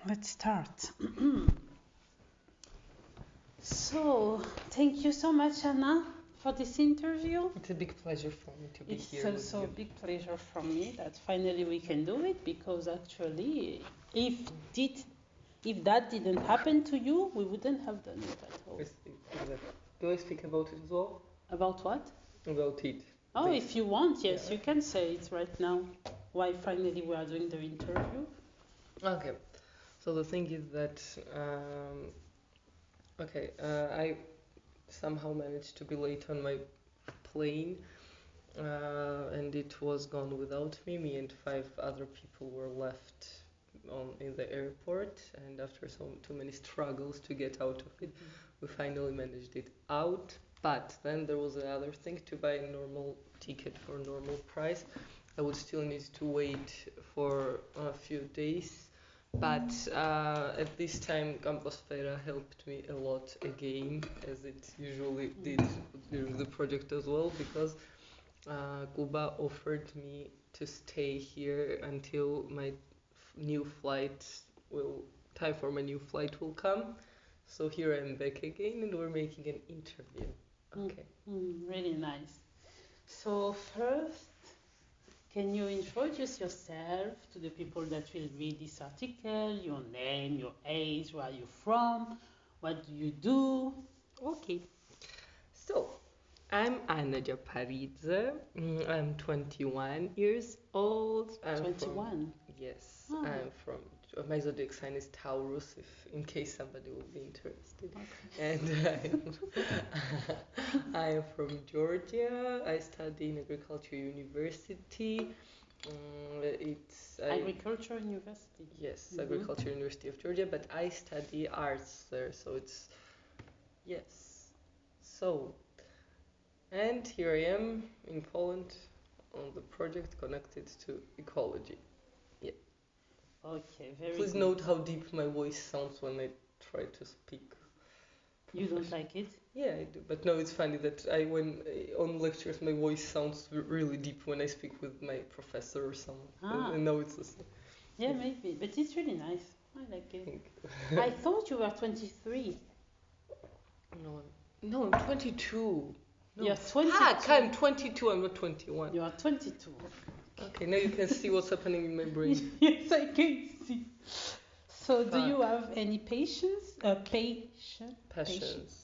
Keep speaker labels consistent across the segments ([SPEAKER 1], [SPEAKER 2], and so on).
[SPEAKER 1] Let's start. So, thank you so much, Anna, for this interview.
[SPEAKER 2] It's a big pleasure for me to be
[SPEAKER 1] It's
[SPEAKER 2] here with
[SPEAKER 1] also a
[SPEAKER 2] you.
[SPEAKER 1] big pleasure for me that finally we can do it because actually, did if that didn't happen to you, we wouldn't have done it at all.
[SPEAKER 2] Exactly. Do I speak about it as well?
[SPEAKER 1] About what?
[SPEAKER 2] About it.
[SPEAKER 1] Oh,
[SPEAKER 2] This.
[SPEAKER 1] if you want, yes,
[SPEAKER 2] Yeah.
[SPEAKER 1] you can say it right now. Why finally we are doing the interview?
[SPEAKER 2] Okay. So the thing is that I somehow managed to be late on my plane, and it was gone without me. Me and five other people were left in the airport, and after too many struggles to get out of it, we finally managed it out. But then there was another thing: to buy a normal ticket for normal price, I would still need to wait for a few days. But at this time, Camposfera helped me a lot again, as it usually did during the project as well, because Cuba offered me to stay here until my new flight will time for my new flight will come. So here I'm back again, and we're making an interview. Okay.
[SPEAKER 1] Really nice. So first, can you introduce yourself to the people that will read this article? Your name, your age, where are you from, what do you do?
[SPEAKER 2] Okay. So I'm Anna Japaridze. I'm 21 years old. I'm
[SPEAKER 1] 21.
[SPEAKER 2] Yes,
[SPEAKER 1] Ah,
[SPEAKER 2] I'm from. My zodiac sign is Taurus, if in case somebody would be interested.
[SPEAKER 1] okay.
[SPEAKER 2] And I am from Georgia. I study in Agriculture University.
[SPEAKER 1] Agriculture University.
[SPEAKER 2] Yes, Agriculture University of Georgia, but I study arts there, so it's yes. So, and here I am in Poland on the project connected to ecology. Yeah.
[SPEAKER 1] Okay, very
[SPEAKER 2] Please
[SPEAKER 1] good.
[SPEAKER 2] note how deep my voice sounds when I try to speak.
[SPEAKER 1] You don't like it?
[SPEAKER 2] Yeah, I do. But no, it's funny that when on lectures my voice sounds really deep when I speak with my professor or someone.
[SPEAKER 1] Ah,
[SPEAKER 2] And now it's the same.
[SPEAKER 1] yeah, maybe, but it's really nice. I like it.
[SPEAKER 2] Thank
[SPEAKER 1] I thought you were 23.
[SPEAKER 2] No, no, I'm 22. No,
[SPEAKER 1] You're 22.
[SPEAKER 2] fuck, I'm 22. I'm not 21.
[SPEAKER 1] You are 22.
[SPEAKER 2] Okay, now you can see what's happening in my brain.
[SPEAKER 1] Yes, I can see. So, do you
[SPEAKER 2] Fuck.
[SPEAKER 1] have any patience?
[SPEAKER 2] Passions.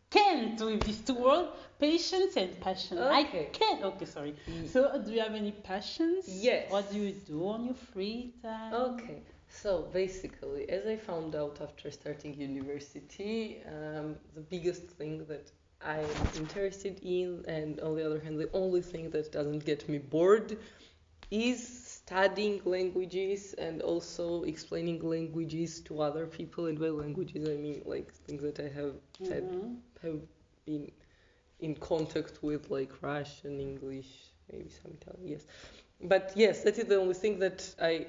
[SPEAKER 1] Can't with these two words, patience and passion. I
[SPEAKER 2] Okay.
[SPEAKER 1] can't. Okay, sorry.
[SPEAKER 2] Mm.
[SPEAKER 1] So, do you have any passions?
[SPEAKER 2] Yes.
[SPEAKER 1] What do you do on your free time?
[SPEAKER 2] Okay, so basically, as I found out after starting university, the biggest thing that I'm interested in, and on the other hand, the only thing that doesn't get me bored, is studying languages and also explaining languages to other people. And by languages, I mean like things that I have been in contact with, like Russian, English, maybe some Italian. Yes, but yes, that is the only thing that I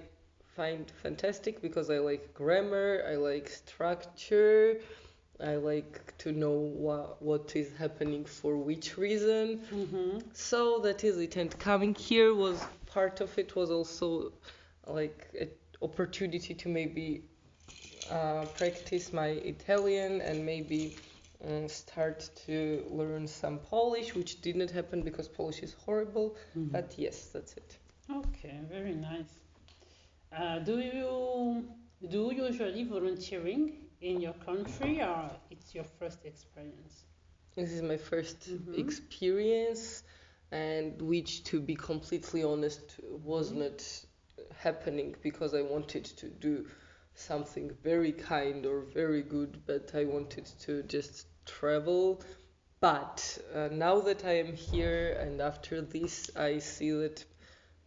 [SPEAKER 2] find fantastic because I like grammar, I like structure, I like to know what is happening for which reason. So that is it. And coming here was part of it, was also like an opportunity to maybe practice my Italian and maybe start to learn some Polish, which did not happen because Polish is horrible. But yes, that's it.
[SPEAKER 1] Okay, very nice. Do you do usually volunteering in your country, or it's your first experience?
[SPEAKER 2] This is my first experience, and which, to be completely honest, was not happening because I wanted to do something very kind or very good, but I wanted to just travel. But now that I am here and after this, I see that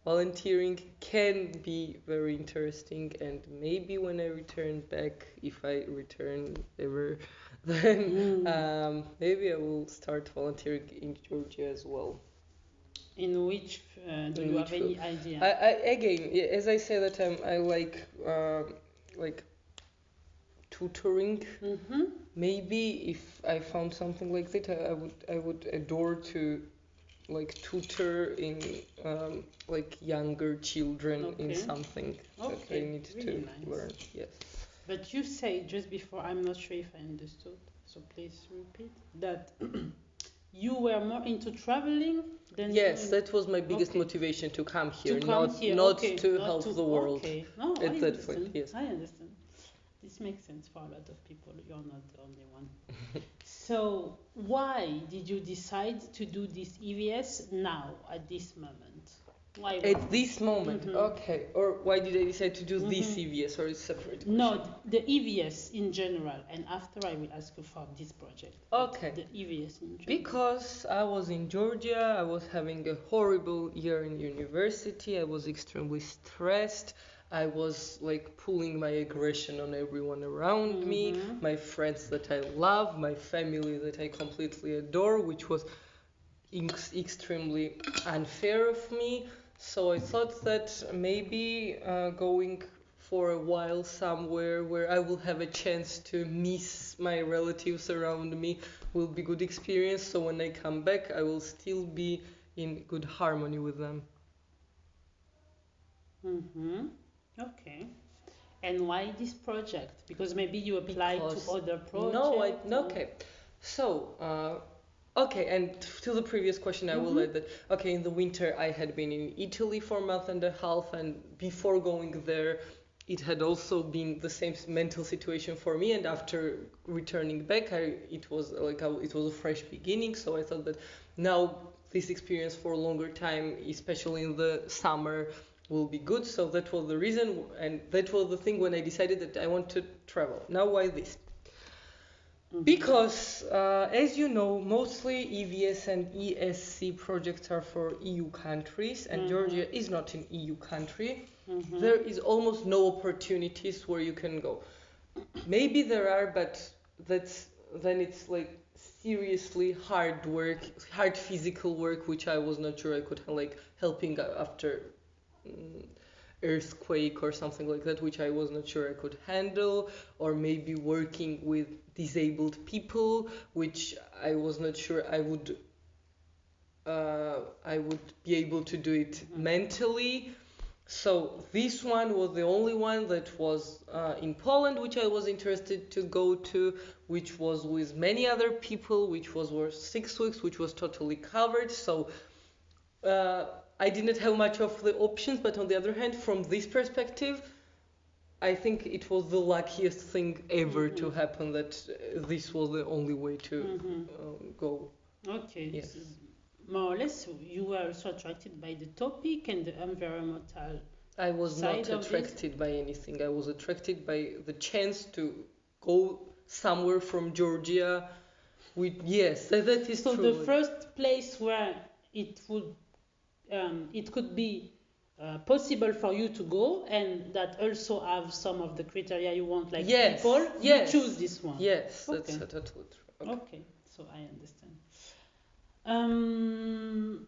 [SPEAKER 2] volunteering can be very interesting, and maybe when I return back, if I return ever, then maybe I will start volunteering in Georgia as well.
[SPEAKER 1] In which do
[SPEAKER 2] In
[SPEAKER 1] you
[SPEAKER 2] which
[SPEAKER 1] have any idea?
[SPEAKER 2] again, as I say that I like tutoring. Maybe if I found something like that, I would adore to like tutor in like younger children in
[SPEAKER 1] Okay.
[SPEAKER 2] something that they
[SPEAKER 1] Okay.
[SPEAKER 2] need to
[SPEAKER 1] Really nice.
[SPEAKER 2] learn. Yes.
[SPEAKER 1] But you say just before, I'm not sure if I understood, so please repeat that you were more into traveling than
[SPEAKER 2] Yes,
[SPEAKER 1] doing
[SPEAKER 2] that was my biggest
[SPEAKER 1] Okay.
[SPEAKER 2] motivation to come
[SPEAKER 1] to
[SPEAKER 2] here,
[SPEAKER 1] come
[SPEAKER 2] not
[SPEAKER 1] here.
[SPEAKER 2] not
[SPEAKER 1] Okay,
[SPEAKER 2] to
[SPEAKER 1] not
[SPEAKER 2] help
[SPEAKER 1] to.
[SPEAKER 2] the world
[SPEAKER 1] Okay, no, I
[SPEAKER 2] at that point.
[SPEAKER 1] understand.
[SPEAKER 2] Yes.
[SPEAKER 1] I understand. This makes sense for a lot of people. You're not the only one. So, why did you decide to do this EVS now at this moment? Why was
[SPEAKER 2] At this moment,
[SPEAKER 1] Mhm.
[SPEAKER 2] okay. Or why did I decide to do this
[SPEAKER 1] Mhm.
[SPEAKER 2] EVS, or it's separate question?
[SPEAKER 1] No, the EVS in general, and after I will ask you for this project. But
[SPEAKER 2] Okay.
[SPEAKER 1] The EVS in general.
[SPEAKER 2] Because I was in Georgia, I was having a horrible year in university, I was extremely stressed, I was like pulling my aggression on everyone around me,
[SPEAKER 1] Mhm.
[SPEAKER 2] my friends that I love, my family that I completely adore, which was extremely unfair of me. So I thought that maybe going for a while somewhere where I will have a chance to miss my relatives around me will be good experience. So when I come back, I will still be in good harmony with them.
[SPEAKER 1] Mm-hmm. Okay. And why this project? Because maybe you applied to
[SPEAKER 2] Because
[SPEAKER 1] other
[SPEAKER 2] no, I
[SPEAKER 1] projects.
[SPEAKER 2] no, okay. So okay, and to the previous question, I will
[SPEAKER 1] Mm-hmm.
[SPEAKER 2] add that okay, in the winter I had been in Italy for a month and a half, and before going there, it had also been the same mental situation for me. And after returning back, it was like it was a fresh beginning. So I thought that now this experience for a longer time, especially in the summer, will be good. So that was the reason, and that was the thing when I decided that I want to travel. Now, why this?
[SPEAKER 1] Mm-hmm.
[SPEAKER 2] Because, as you know, mostly EVS and ESC projects are for EU countries, and
[SPEAKER 1] Mhm.
[SPEAKER 2] Georgia is not an EU country.
[SPEAKER 1] Mm-hmm.
[SPEAKER 2] There is almost no opportunities where you can go. Maybe there are, but then it's like seriously hard work, hard physical work, which I was not sure I could like helping after mm, earthquake or something like that, which I was not sure I could handle, or maybe working with disabled people, which I was not sure I would be able to do it
[SPEAKER 1] Mhm.
[SPEAKER 2] mentally. So this one was the only one that was in Poland, which I was interested to go to, which was with many other people, which was worth 6 weeks, which was totally covered. So uh, I didn't have much of the options, but on the other hand, from this perspective, I think it was the luckiest thing ever to
[SPEAKER 1] Mhm.
[SPEAKER 2] happen that this was the only way to
[SPEAKER 1] Mhm.
[SPEAKER 2] go.
[SPEAKER 1] Okay.
[SPEAKER 2] Yes.
[SPEAKER 1] So more or less, you were also attracted by the topic and the environmental
[SPEAKER 2] I was
[SPEAKER 1] side
[SPEAKER 2] not
[SPEAKER 1] of this.
[SPEAKER 2] attracted by anything. I was attracted by the chance to go somewhere from Georgia. Yes, that is
[SPEAKER 1] So
[SPEAKER 2] true.
[SPEAKER 1] the first place where it could be possible for you to go, and that also have some of the criteria you want, like
[SPEAKER 2] Yes,
[SPEAKER 1] people,
[SPEAKER 2] yes.
[SPEAKER 1] you choose this one.
[SPEAKER 2] Yes,
[SPEAKER 1] Okay.
[SPEAKER 2] that's totally true. Okay.
[SPEAKER 1] Okay, so I understand. Um,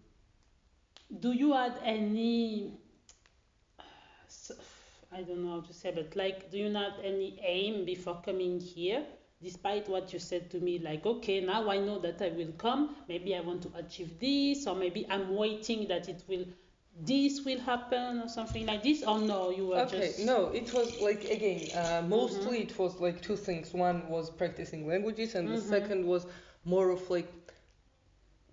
[SPEAKER 1] do you had any, s- I don't know how to say, but like, do you not any aim before coming here? Despite what you said to me, like, okay, now I know that I will come. Maybe I want to achieve this, or maybe I'm waiting that this will happen, or something like this. Or no, you were
[SPEAKER 2] Okay,
[SPEAKER 1] just.
[SPEAKER 2] no, it was like again, mostly
[SPEAKER 1] Mhm.
[SPEAKER 2] it was like two things. One was practicing languages, and the
[SPEAKER 1] Mhm.
[SPEAKER 2] second was more of like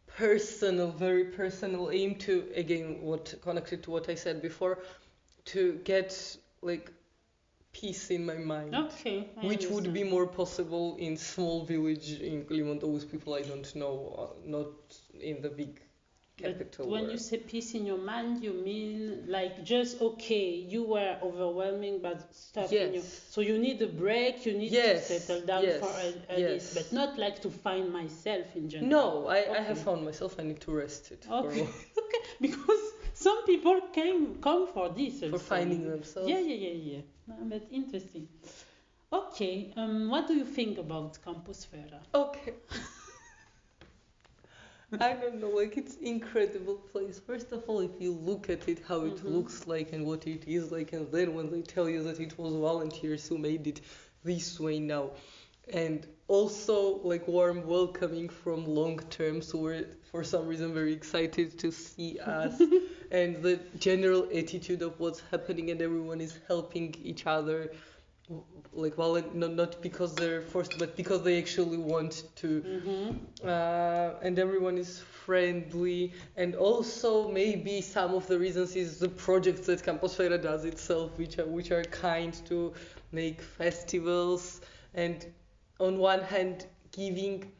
[SPEAKER 2] personal, very personal aim to again what connected to what I said before, to get like peace in my mind,
[SPEAKER 1] Okay, I
[SPEAKER 2] which would be
[SPEAKER 1] understand.
[SPEAKER 2] more possible in small village in Kalimantan with people I don't know, not in the big
[SPEAKER 1] But
[SPEAKER 2] capital
[SPEAKER 1] when you
[SPEAKER 2] where.
[SPEAKER 1] say peace in your mind, you mean like just okay, you were overwhelming but stuff in your.
[SPEAKER 2] Yes.
[SPEAKER 1] So you need a break, you need to
[SPEAKER 2] Yes.
[SPEAKER 1] settle down
[SPEAKER 2] Yes.
[SPEAKER 1] for this, but
[SPEAKER 2] Yes.
[SPEAKER 1] not like to find myself in general.
[SPEAKER 2] No, I
[SPEAKER 1] Okay.
[SPEAKER 2] have found myself. I need to rest it for a
[SPEAKER 1] Okay,
[SPEAKER 2] while.
[SPEAKER 1] okay, because some people come for this also.
[SPEAKER 2] For finding themselves.
[SPEAKER 1] Yeah. No, but interesting. Okay, what do you think about Campus Vera?
[SPEAKER 2] Okay. I don't know, like it's incredible place. First of all, if you look at it, how it
[SPEAKER 1] Mhm.
[SPEAKER 2] looks like and what it is like, and then when they tell you that it was volunteers who made it this way now, and also like warm welcoming from long term. So we're for some reason very excited to see us, and the general attitude of what's happening, and everyone is helping each other, like not because they're forced, but because they actually want to. And everyone is friendly, and also maybe some of the reasons is the projects that Camposfera does itself, which are kind to make festivals, and on one hand giving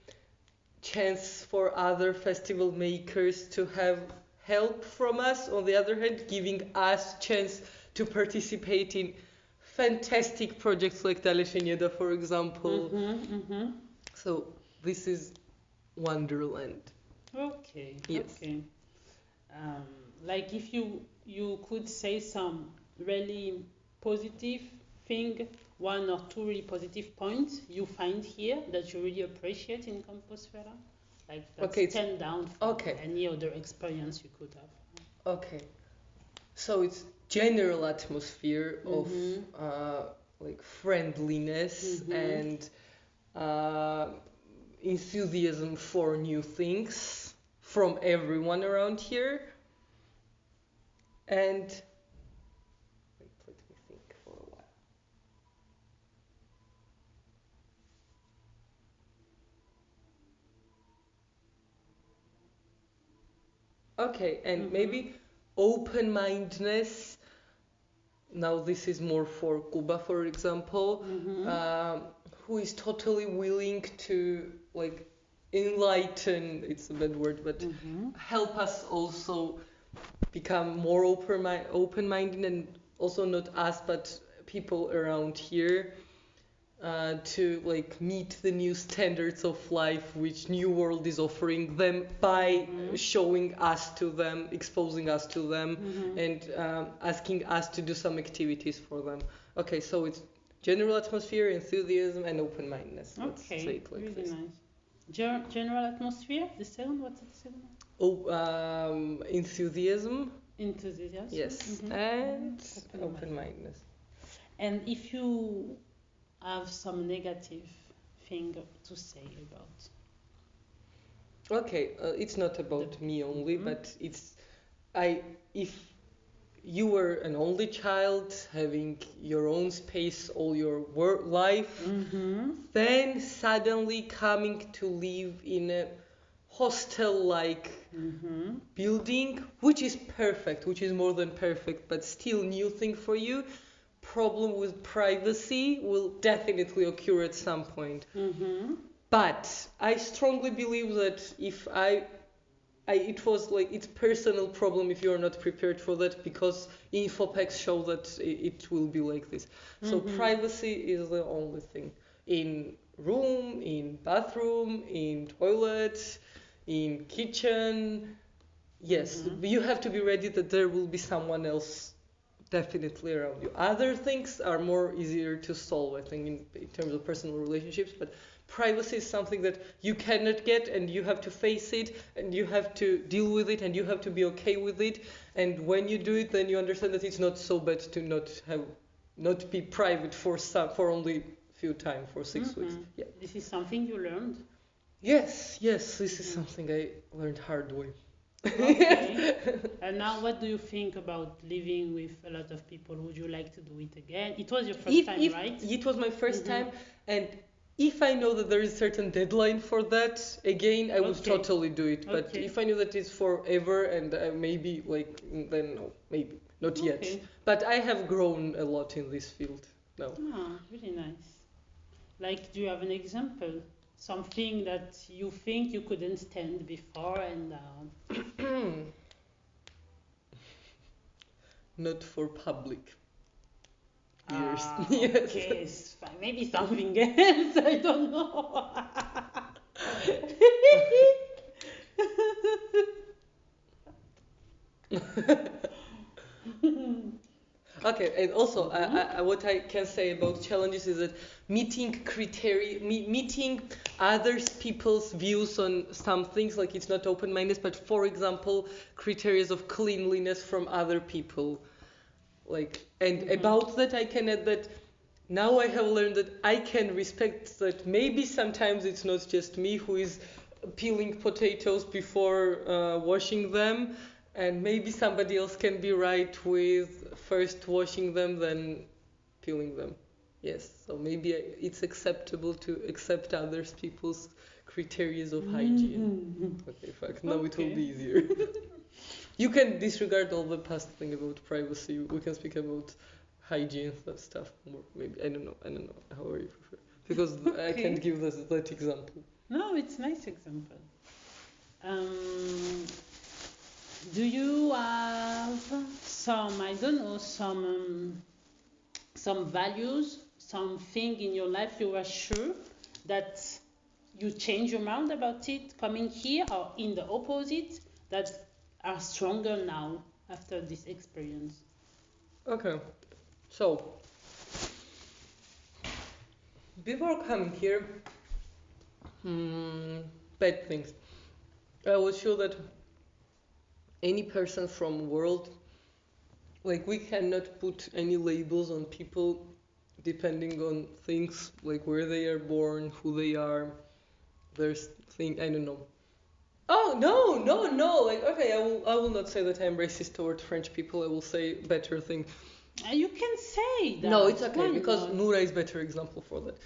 [SPEAKER 2] chance for other festival makers to have help from us, on the other hand giving us chance to participate in fantastic projects like Dalesheneda, for example. So this is Wonderland.
[SPEAKER 1] Okay.
[SPEAKER 2] Yes.
[SPEAKER 1] Okay. Um, like if you could say some really positive thing, one or two really positive points you find here that you really appreciate in Composfera, like that
[SPEAKER 2] Okay,
[SPEAKER 1] stand down from
[SPEAKER 2] okay.
[SPEAKER 1] any other experience you could have.
[SPEAKER 2] Okay. So it's general atmosphere of
[SPEAKER 1] Mm-hmm.
[SPEAKER 2] like friendliness and uh, enthusiasm for new things from everyone around here. And wait, let me think for a while. Okay, and maybe open-mindedness. Now this is more for Cuba, for example, who is totally willing to like enlighten. It's a bad word, but help us also become more open-minded, and also not us, but people around here. To like meet the new standards of life which New World is offering them by showing us to them, exposing us to them, and asking us to do some activities for them. Okay, so it's general atmosphere, enthusiasm, and open-mindedness. Let's say
[SPEAKER 1] Okay,
[SPEAKER 2] it like
[SPEAKER 1] really
[SPEAKER 2] this.
[SPEAKER 1] nice. General atmosphere, the second, what's the second one?
[SPEAKER 2] Oh, enthusiasm,
[SPEAKER 1] Enthusiasm.
[SPEAKER 2] yes, and open-mindedness.
[SPEAKER 1] And if you have some negative thing to say about.
[SPEAKER 2] Okay, it's not about me only, but if you were an only child having your own space all your life, then suddenly coming to live in a hostel-like building, which is perfect, which is more than perfect, but still new thing for you. Problem with privacy will definitely occur at some point. But I strongly believe that if it was like it's personal problem if you're not prepared for that, because infopacks show that it will be like this. So privacy is the only thing in room, in bathroom, in toilet, in kitchen. Yes, you have to be ready that there will be someone else definitely around you. Other things are more easier to solve, I think, in terms of personal relationships, but privacy is something that you cannot get, and you have to face it, and you have to deal with it, and you have to be okay with it. And when you do it, then you understand that it's not so bad to not be private for only a few time, for 6 weeks. Yeah.
[SPEAKER 1] This is something you learned?
[SPEAKER 2] Yes, this is something I learned hard way.
[SPEAKER 1] Okay. And now what do you think about living with a lot of people? Would you like to do it again? It was your first time, right?
[SPEAKER 2] It was my first time, and if I know that there is a certain deadline for that, again, I would totally do it. But if I knew that it's forever and maybe like, then no, maybe not yet. But I have grown a lot in this field now.
[SPEAKER 1] Ah, really nice. Like, do you have an example? Something that you think you couldn't stand before and
[SPEAKER 2] not for public. Years.
[SPEAKER 1] Yes. Okay, maybe something else. I don't know.
[SPEAKER 2] Okay, and also what I can say about challenges is that meeting others people's views on some things, like it's not open-minded, but for example, criteria of cleanliness from other people. Like, and about that I can add that now I have learned that I can respect that maybe sometimes it's not just me who is peeling potatoes before washing them, and maybe somebody else can be right with first washing them, then peeling them. Yes, so maybe it's acceptable to accept others people's criteria of hygiene. Okay, fuck, now it will be easier. You can disregard all the past thing about privacy. We can speak about hygiene stuff more. Maybe I don't know. However you prefer, because I can't give that example.
[SPEAKER 1] No, it's a nice example. Do you have some, I don't know, some values, something in your life you were sure that you change your mind about it coming here, or in the opposite, that are stronger now after this experience?
[SPEAKER 2] Okay, so before coming here, bad things. I was sure that any person from world, like we cannot put any labels on people depending on things like where they are born, who they are. There's thing I don't know. Oh no! Like okay, I will not say that I'm racist toward French people. I will say better thing.
[SPEAKER 1] You can say that.
[SPEAKER 2] No, it's okay
[SPEAKER 1] Why
[SPEAKER 2] because
[SPEAKER 1] not?
[SPEAKER 2] Noura is better example for that.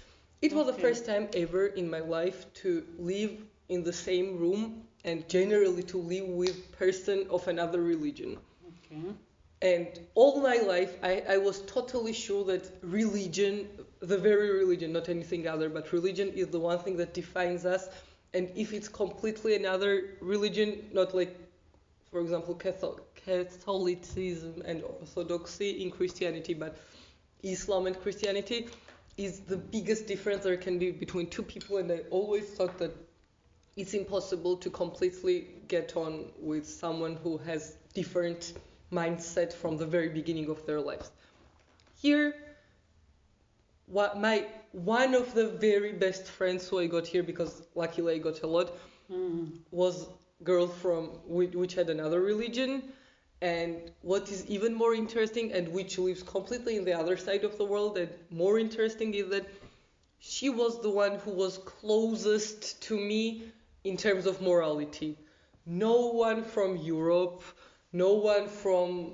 [SPEAKER 2] It was the
[SPEAKER 1] Okay.
[SPEAKER 2] first time ever in my life to live in the same room and generally to live with person of another religion.
[SPEAKER 1] Okay.
[SPEAKER 2] And all my life, I was totally sure that religion, the very religion, not anything other, but religion is the one thing that defines us. And if it's completely another religion, not like, for example, Catholicism and Orthodoxy in Christianity, but Islam and Christianity is the biggest difference there can be between two people. And I always thought that it's impossible to completely get on with someone who has different mindset from the very beginning of their lives. Here, one of the very best friends who I got here, because luckily I got a lot, was girl from which had another religion. And what is even more interesting, and which lives completely in the other side of the world, and more interesting is that she was the one who was closest to me in terms of morality. No one from Europe, no one from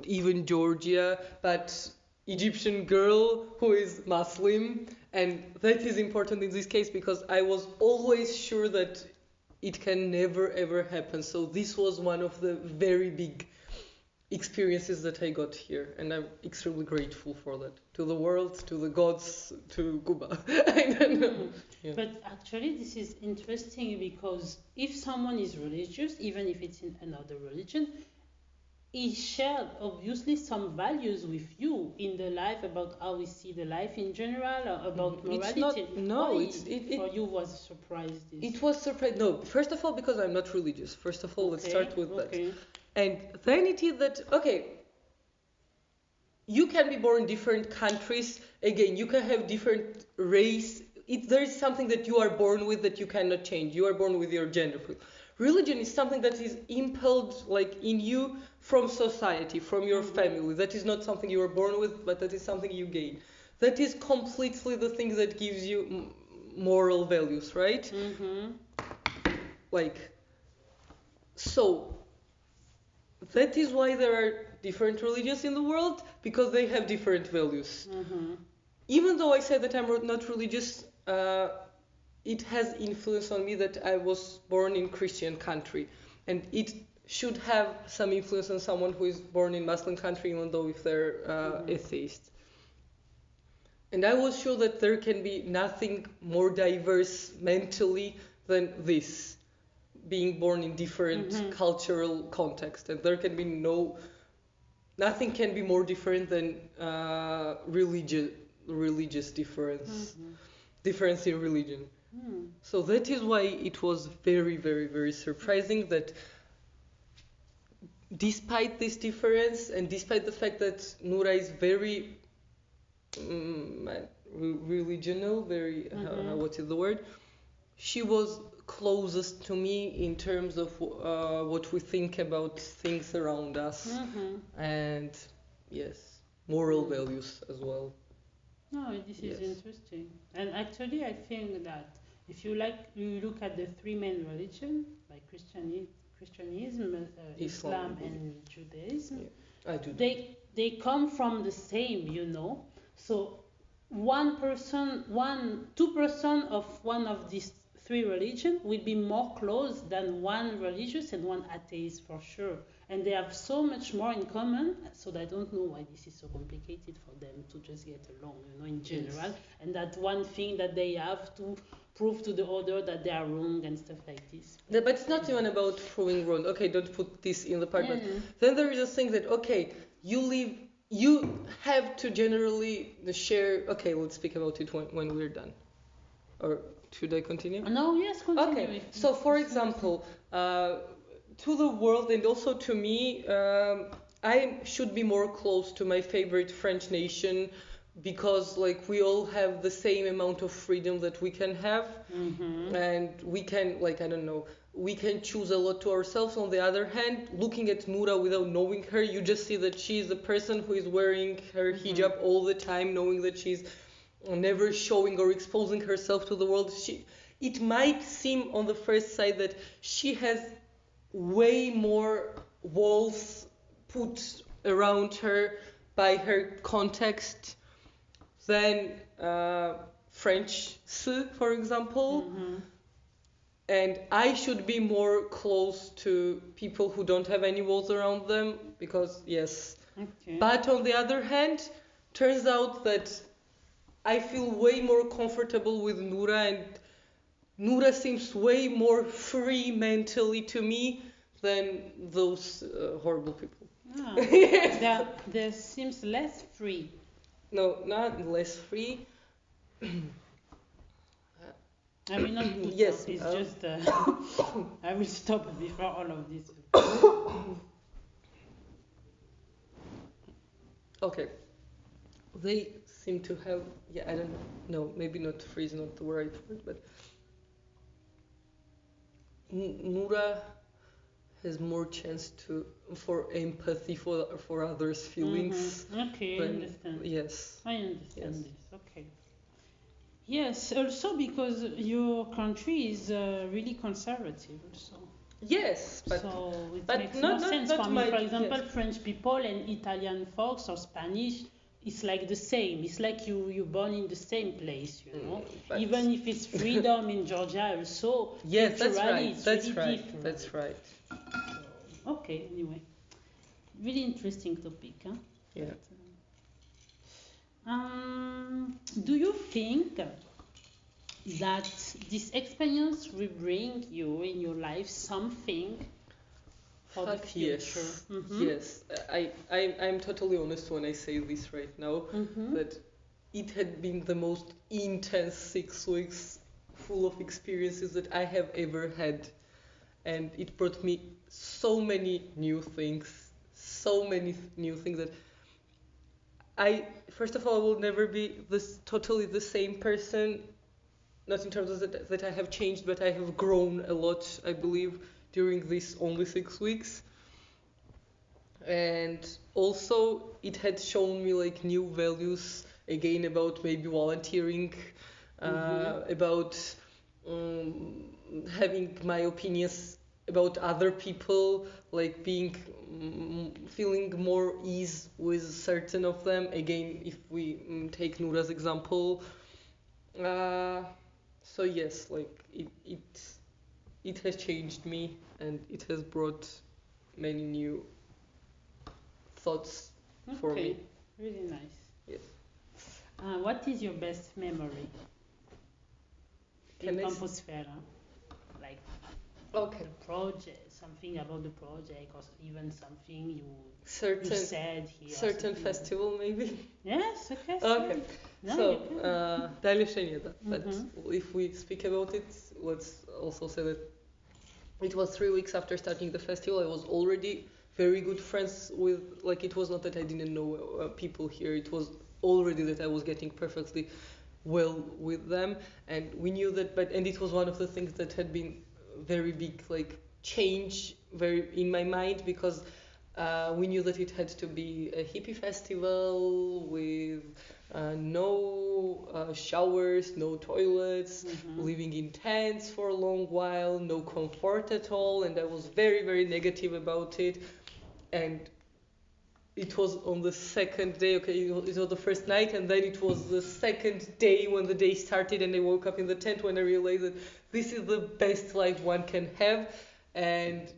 [SPEAKER 2] even Georgia, but Egyptian girl who is Muslim. And that is important in this case because I was always sure that it can never ever happen. So this was one of the very big experiences that I got here, and I'm extremely grateful for that. To the world, to the gods, to Cuba. I don't know. Yeah.
[SPEAKER 1] But actually, this is interesting because if someone is religious, even if it's in another religion, he shared obviously some values with you in the life about how we see the life in general, or about morality. For you was a surprise.
[SPEAKER 2] It was surprise. No, first of all, because I'm not religious. First of all, let's start with that.
[SPEAKER 1] Okay.
[SPEAKER 2] And then it is that, okay, you can be born in different countries. Again, you can have different race. There is something that you are born with that you cannot change. You are born with your gender. Religion is something that is impelled like in you from society, from your family. That is not something you are born with, but that is something you gain. That is completely the thing that gives you moral values, right? Like, so that is why there are different religions in the world, because they have different values. Even though I said that I'm not religious, it has influence on me that I was born in Christian country, and it should have some influence on someone who is born in Muslim country, even though if they're atheist. And I was sure that there can be nothing more diverse mentally than this, being born in different cultural context, and there can be nothing can be more different than religious difference in religion. So that is why it was very, very, very surprising that despite this difference and despite the fact that Noura is very religional, very what is the word? She was closest to me in terms of what we think about things around us, and yes, moral values as well.
[SPEAKER 1] No, this is
[SPEAKER 2] Yes.
[SPEAKER 1] interesting. And actually, I think that if you look at the three main religions, like Christianism,
[SPEAKER 2] Islam, I
[SPEAKER 1] Islam,
[SPEAKER 2] believe.
[SPEAKER 1] and Judaism,
[SPEAKER 2] Yeah, I do that.
[SPEAKER 1] they come from the same. So 2% of one of these three religions will be more close than one religious and one atheist for sure. And they have so much more in common, so I don't know why this is so complicated for them to just get along, in
[SPEAKER 2] Yes.
[SPEAKER 1] general. And that one thing that they have to prove to the other that they are wrong and stuff like this.
[SPEAKER 2] But it's not even about proving wrong. Okay, don't put this in the part,
[SPEAKER 1] Yeah,
[SPEAKER 2] but
[SPEAKER 1] yeah.
[SPEAKER 2] then there is a thing that, okay, you have to generally share. Okay, let's speak about it when we're done. Or should I continue?
[SPEAKER 1] No, yes, continue.
[SPEAKER 2] Okay, so for example, to the world and also to me, I should be more close to my favorite French nation because like we all have the same amount of freedom that we can have,
[SPEAKER 1] Mm-hmm.
[SPEAKER 2] and we can like I don't know, we can choose a lot to ourselves. On the other hand, looking at Noura without knowing her, you just see that she's the person who is wearing her hijab all the time, knowing that she's never showing or exposing herself to the world. It might seem on the first sight that she has way more walls put around her by her context than French, for example.
[SPEAKER 1] Mm-hmm.
[SPEAKER 2] And I should be more close to people who don't have any walls around them because, yes.
[SPEAKER 1] Okay.
[SPEAKER 2] But on the other hand, turns out that I feel way more comfortable with Noura, and Noura seems way more free mentally to me than those horrible people.
[SPEAKER 1] Ah, there seems less free.
[SPEAKER 2] No, not less free.
[SPEAKER 1] I will not put
[SPEAKER 2] Yes.
[SPEAKER 1] It's just I will stop before all of this.
[SPEAKER 2] Okay. They seem to have, yeah, I don't know, maybe not free is not the right word, but Noura has more chance for empathy for others' feelings.
[SPEAKER 1] Mm-hmm. Okay, I understand.
[SPEAKER 2] Yes.
[SPEAKER 1] I understand
[SPEAKER 2] Yes.
[SPEAKER 1] this. Okay. Yes, also because your country is really conservative, also.
[SPEAKER 2] Yes, but
[SPEAKER 1] So it
[SPEAKER 2] but
[SPEAKER 1] makes
[SPEAKER 2] not
[SPEAKER 1] more sense
[SPEAKER 2] not
[SPEAKER 1] for me.
[SPEAKER 2] my
[SPEAKER 1] For example,
[SPEAKER 2] yes.
[SPEAKER 1] French people and Italian folks or Spanish, it's like the same. It's like you're born in the same place.
[SPEAKER 2] But
[SPEAKER 1] Even if it's freedom in Georgia also,
[SPEAKER 2] yes, that's
[SPEAKER 1] culturally
[SPEAKER 2] right.
[SPEAKER 1] it's
[SPEAKER 2] That's
[SPEAKER 1] really
[SPEAKER 2] right.
[SPEAKER 1] different.
[SPEAKER 2] That's right.
[SPEAKER 1] So, okay, anyway. Really interesting topic, huh?
[SPEAKER 2] Yeah.
[SPEAKER 1] Do you think that this experience will bring you in your life something for the
[SPEAKER 2] Fuck
[SPEAKER 1] future?
[SPEAKER 2] yes.
[SPEAKER 1] Mm-hmm.
[SPEAKER 2] Yes. I'm totally honest when I say this right now.
[SPEAKER 1] Mm-hmm.
[SPEAKER 2] That it had been the most intense 6 weeks full of experiences that I have ever had. And it brought me so many new things. So many new things that first of all, I will never be totally the same person. Not in terms of that I have changed, but I have grown a lot, I believe, during these only 6 weeks. And also, it had shown me like new values again about maybe volunteering, about having my opinions about other people, like feeling more ease with certain of them. Again, if we take Noura's example. So yes, like it has changed me, and it has brought many new thoughts for
[SPEAKER 1] Okay,
[SPEAKER 2] me.
[SPEAKER 1] really nice.
[SPEAKER 2] Yes.
[SPEAKER 1] What is your best memory in Compostfera? Like
[SPEAKER 2] Okay.
[SPEAKER 1] the project, something about the project, or even something you
[SPEAKER 2] Certain
[SPEAKER 1] said here.
[SPEAKER 2] certain festival maybe.
[SPEAKER 1] Yes, okay.
[SPEAKER 2] Okay.
[SPEAKER 1] No,
[SPEAKER 2] So
[SPEAKER 1] you can.
[SPEAKER 2] Dalje Shenjeta. But
[SPEAKER 1] Mhm.
[SPEAKER 2] if we speak about it, let's also say that it was 3 weeks after starting the festival. I was already very good friends with, like, it was not that I didn't know people here. It was already that I was getting perfectly well with them, and we knew that. And it was one of the things that had been very big, like, change very in my mind, because We knew that it had to be a hippie festival with no showers, no toilets,
[SPEAKER 1] Mm-hmm.
[SPEAKER 2] living in tents for a long while, no comfort at all, and I was very, very negative about it. And it was on the second day, okay, it was the first night, and then it was the second day when the day started, and I woke up in the tent when I realized that this is the best life one can have. And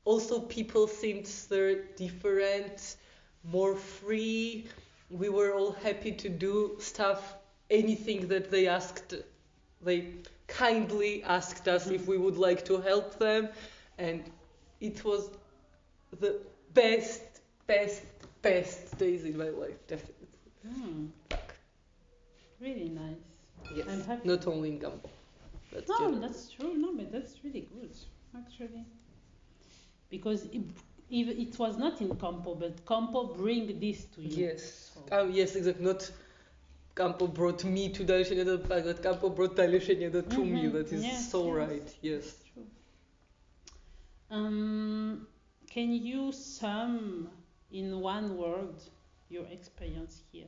[SPEAKER 2] also, people seemed so different, more free. We were all happy to do stuff, anything that they asked. They kindly asked us if we would like to help them, and it was the best, best, best days in my life, definitely.
[SPEAKER 1] Mm, really nice.
[SPEAKER 2] Yes,
[SPEAKER 1] I'm happy.
[SPEAKER 2] not only in Gambo. That's
[SPEAKER 1] No,
[SPEAKER 2] general.
[SPEAKER 1] that's true. No, but that's really good, actually. Because if it was not in Campo, but Campo bring this to you.
[SPEAKER 2] Yes.
[SPEAKER 1] So,
[SPEAKER 2] Yes, exactly. Not Campo brought me to Dalej the fact that Campo brought Dalej to me. That is
[SPEAKER 1] yes,
[SPEAKER 2] so
[SPEAKER 1] yes,
[SPEAKER 2] right. Yes.
[SPEAKER 1] that's true. Can you sum in one word your experience here?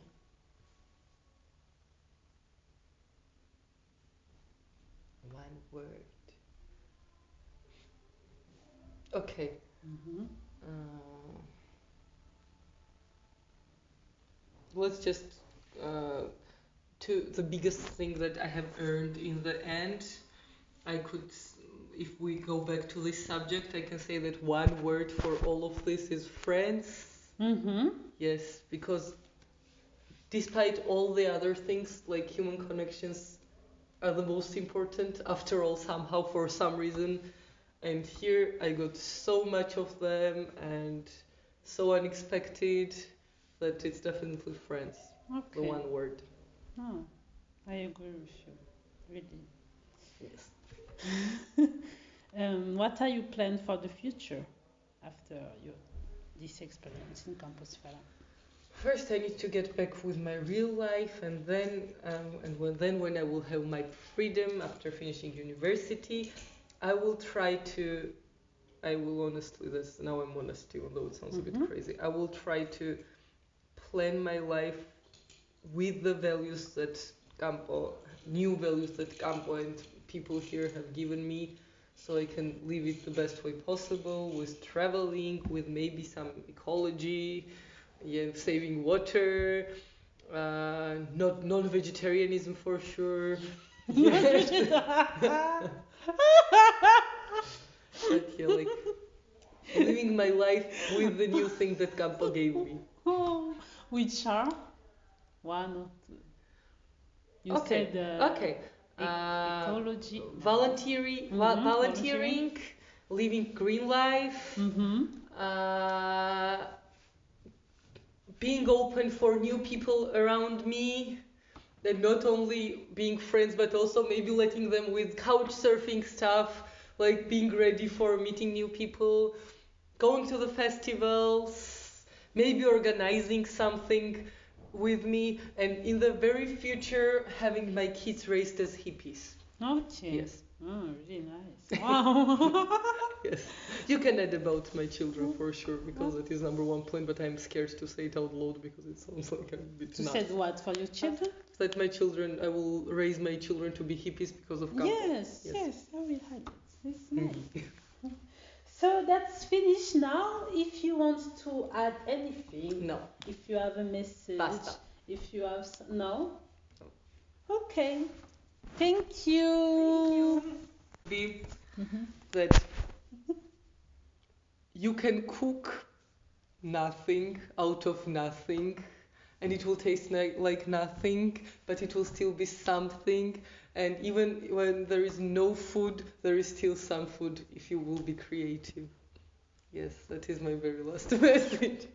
[SPEAKER 2] One word. Okay.
[SPEAKER 1] Mm-hmm.
[SPEAKER 2] Uh, let's just to the biggest thing that I have earned in the end. I could, if we go back to this subject, I can say that one word for all of this is friends.
[SPEAKER 1] Mm-hmm.
[SPEAKER 2] Yes, because despite all the other things, like human connections are the most important after all, somehow, for some reason. And here I got so much of them and so unexpected that it's definitely friends, the
[SPEAKER 1] Okay.
[SPEAKER 2] one word.
[SPEAKER 1] No, I agree with you. Really.
[SPEAKER 2] Yes.
[SPEAKER 1] What are you planning for the future after this experience in Campus Fera?
[SPEAKER 2] First, I need to get back with my real life, and then when I will have my freedom after finishing university, I will try to. I will honestly, this now I'm honest, even though it sounds a bit
[SPEAKER 1] Mm-hmm.
[SPEAKER 2] crazy. I will try to plan my life with the values that new values that Campo and people here have given me, so I can live it the best way possible with traveling, with maybe some ecology, yeah, saving water, not non-vegetarianism for sure. Yes. But yeah, like living my life with the new thing that Campo gave me.
[SPEAKER 1] Oh, which are one or two? You
[SPEAKER 2] Okay,
[SPEAKER 1] said
[SPEAKER 2] okay.
[SPEAKER 1] ecology.
[SPEAKER 2] Volunteering,
[SPEAKER 1] Mm-hmm.
[SPEAKER 2] volunteering, living green life,
[SPEAKER 1] Mm-hmm.
[SPEAKER 2] uh, being open for new people around me, and not only being friends, but also maybe letting them with couch surfing stuff, like being ready for meeting new people, going to the festivals, maybe organizing something with me, and in the very future, having my kids raised as hippies.
[SPEAKER 1] Okay.
[SPEAKER 2] Yes.
[SPEAKER 1] Oh, really nice. Wow.
[SPEAKER 2] Yes. You can add about my children for sure, because that is number one plan, but I'm scared to say it out loud because it sounds like I'm a bit
[SPEAKER 1] You
[SPEAKER 2] nuts.
[SPEAKER 1] said what for your children?
[SPEAKER 2] That my children, I will raise my children to be hippies because of Campo.
[SPEAKER 1] Yes,
[SPEAKER 2] Yes.
[SPEAKER 1] yes, I will have it. It's nice.
[SPEAKER 2] Mhm.
[SPEAKER 1] So that's finished now. If you want to add anything,
[SPEAKER 2] No.
[SPEAKER 1] if you have a message,
[SPEAKER 2] Basta.
[SPEAKER 1] if you have no, okay. Thank you.
[SPEAKER 2] Be
[SPEAKER 1] Mhm.
[SPEAKER 2] that you can cook nothing out of nothing, and it will taste like nothing, but it will still be something. And even when there is no food, there is still some food if you will be creative. Yes, that is my very last message.